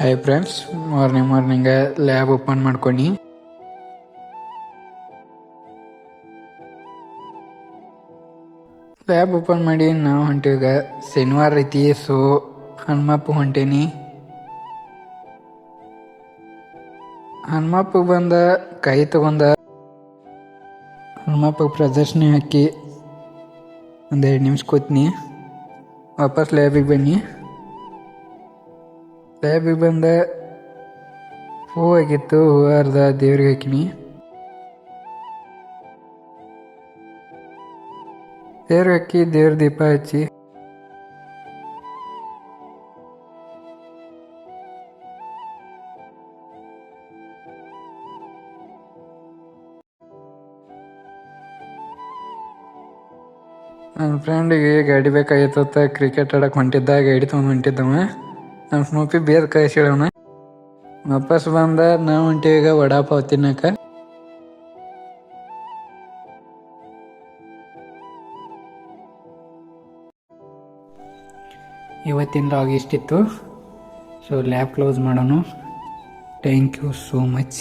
Hi friends, morning lab open ಮಾಡ್ಕೊಂಡು lab open ಮಾಡಿ ನಾವು ಹೊಂಟೀಗ ಶನಿವಾರ ಐತಿ. ಸೊ ಹನುಮಪ್ಪ ಹೊಂಟೇನಿ. ಹನುಮಪ್ಪ ಬಂದ ಕೈ ತಗೊಂಡ ಹನುಮಪ್ಪ ಪ್ರದರ್ಶನ ಹಾಕಿ ಒಂದು 2 ನಿಮಿಷ ಕೂತ್ನಿ. ವಾಪಸ್ ಲ್ಯಾಬಿಗೆ ಬನ್ನಿ. ಲ್ಯಾಬಿಗೆ ಬಂದ ಹೂ ಆಗಿತ್ತು, ಹೂ ಅರ್ಧ ದೇವ್ರಿಗೆ ಹಾಕಿನಿ. ದೇವ್ರಿಗೆ ಹಾಕಿ ದೇವ್ರ ದೀಪ ಹಚ್ಚಿ ನನ್ನ ಫ್ರೆಂಡಿಗೆ ಗಾಡಿ ಬೇಕಾಗಿತ್ತ. ಕ್ರಿಕೆಟ್ ಆಡಕ್ಕೆ ಹೊಂಟಿದ್ದ, ಗಾಡಿ ತೊಗೊಂಡು ಹೊಂಟಿದ್ದವ. ನಮ್ಮ ಸ್ನೂಪಿ ಬೇರೆ ಕಳಿಸಿಡವನ. ವಾಪಸ್ ಬಂದ ನಾವು ಹೊಂಟೀಗ ವಡಾಪಾವ್ ತಿನ್ನಕ. ಇವತ್ತಿನ ಲಾಗ್ ಇಷ್ಟಿತ್ತು. ಸೊ ಲ್ಯಾಬ್ ಕ್ಲೋಸ್ ಮಾಡೋಣ. Thank you so much.